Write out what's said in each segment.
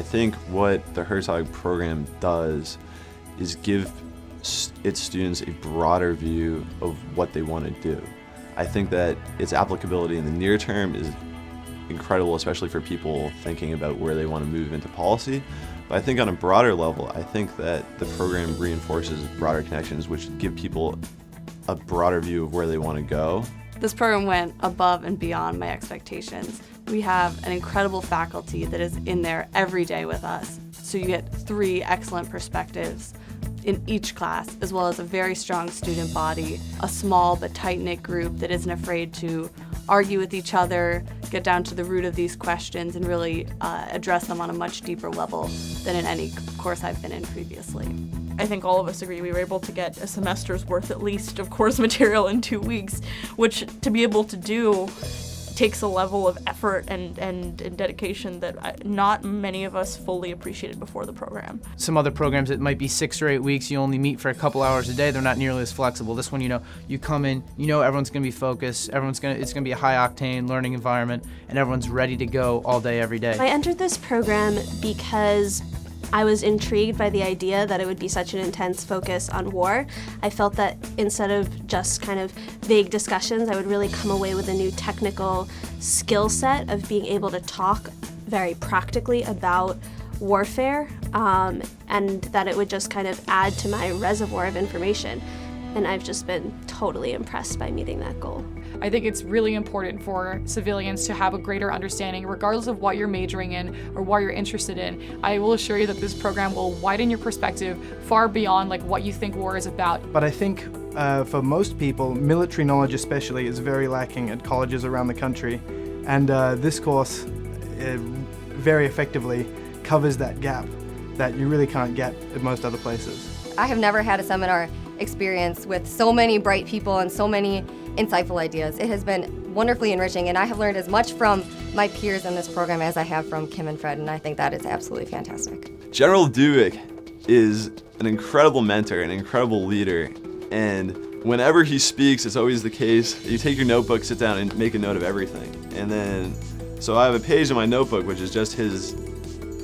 I think what the Hertog program does is give its students a broader view of what they want to do. I think that its applicability in the near term is incredible, especially for people thinking about where they want to move into policy. But I think on a broader level, I think that the program reinforces broader connections, which give people a broader view of where they want to go. This program went above and beyond my expectations. We have an incredible faculty that is in there every day with us. So you get 3 excellent perspectives in each class, as well as a very strong student body, a small but tight-knit group that isn't afraid to argue with each other, get down to the root of these questions, and really address them on a much deeper level than in any course I've been in previously. I think all of us agree we were able to get a semester's worth at least of course material in 2 weeks, which to be able to do takes a level of effort and dedication that not many of us fully appreciated before the program. Some other programs, it might be 6 or 8 weeks, you only meet for a couple hours a day, they're not nearly as flexible. This one, you come in, everyone's gonna be focused, it's gonna be a high octane learning environment, and everyone's ready to go all day, every day. I entered this program because I was intrigued by the idea that it would be such an intense focus on war. I felt that instead of just kind of vague discussions, I would really come away with a new technical skill set of being able to talk very practically about warfare, and that it would just kind of add to my reservoir of information. And I've just been totally impressed by meeting that goal. I think it's really important for civilians to have a greater understanding, regardless of what you're majoring in or what you're interested in. I will assure you that this program will widen your perspective far beyond what you think war is about. But I think for most people, military knowledge especially is very lacking at colleges around the country. And this course very effectively covers that gap that you really can't get at most other places. I have never had a seminar experience with so many bright people and so many insightful ideas. It has been wonderfully enriching, and I have learned as much from my peers in this program as I have from Kim and Fred, and I think that is absolutely fantastic. General Duick is an incredible mentor, an incredible leader, and whenever he speaks, it's always the case, you take your notebook, sit down, and make a note of everything. And then, so I have a page in my notebook which is just his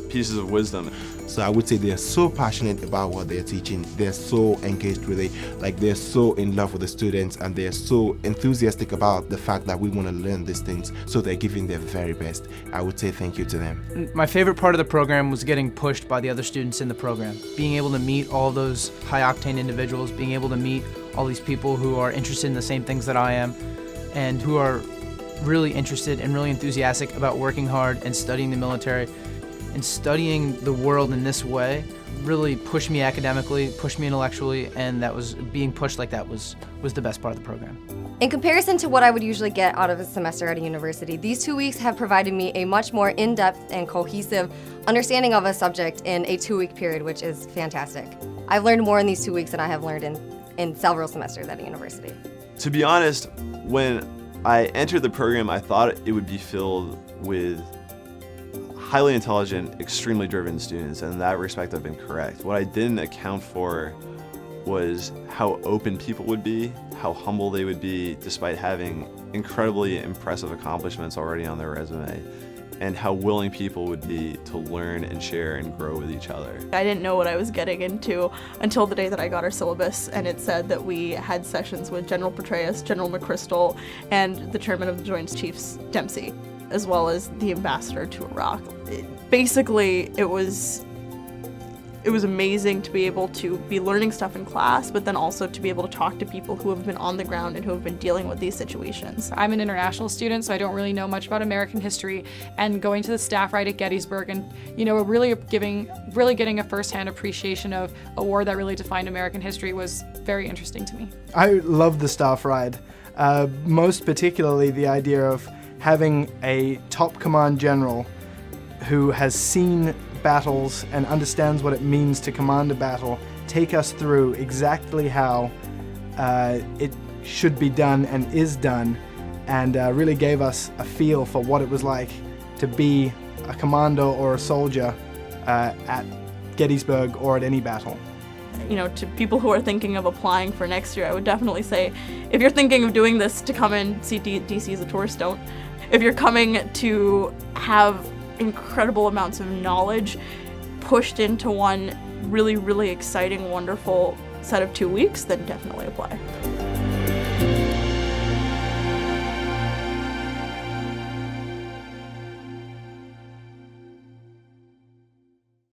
pieces of wisdom. So I would say they're so passionate about what they're teaching. They're so engaged with it. They're so in love with the students, and they're so enthusiastic about the fact that we want to learn these things. So they're giving their very best. I would say thank you to them. My favorite part of the program was getting pushed by the other students in the program. Being able to meet all those high-octane individuals, being able to meet all these people who are interested in the same things that I am, and who are really interested and really enthusiastic about working hard and studying the military. And studying the world in this way really pushed me academically, pushed me intellectually, and that was being pushed like that was the best part of the program. In comparison to what I would usually get out of a semester at a university, these 2 weeks have provided me a much more in-depth and cohesive understanding of a subject in a 2-week period, which is fantastic. I've learned more in these 2 weeks than I have learned in several semesters at a university. To be honest, when I entered the program, I thought it would be filled with highly intelligent, extremely driven students, and in that respect I've been correct. What I didn't account for was how open people would be, how humble they would be despite having incredibly impressive accomplishments already on their resume, and how willing people would be to learn and share and grow with each other. I didn't know what I was getting into until the day that I got our syllabus, and it said that we had sessions with General Petraeus, General McChrystal, and the chairman of the Joint Chiefs, Dempsey, as well as the ambassador to Iraq. Basically, it was amazing to be able to be learning stuff in class, but then also to be able to talk to people who have been on the ground and who have been dealing with these situations. I'm an international student, so I don't really know much about American history, and going to the staff ride at Gettysburg and really getting a first-hand appreciation of a war that really defined American history was very interesting to me. I love the staff ride, most particularly the idea of having a top command general who has seen battles and understands what it means to command a battle take us through exactly how it should be done and is done, and really gave us a feel for what it was like to be a commander or a soldier at Gettysburg or at any battle. To people who are thinking of applying for next year, I would definitely say, if you're thinking of doing this to come and see DC as a tourist, don't. If you're coming to have incredible amounts of knowledge pushed into one really, really exciting, wonderful set of 2 weeks, then definitely apply.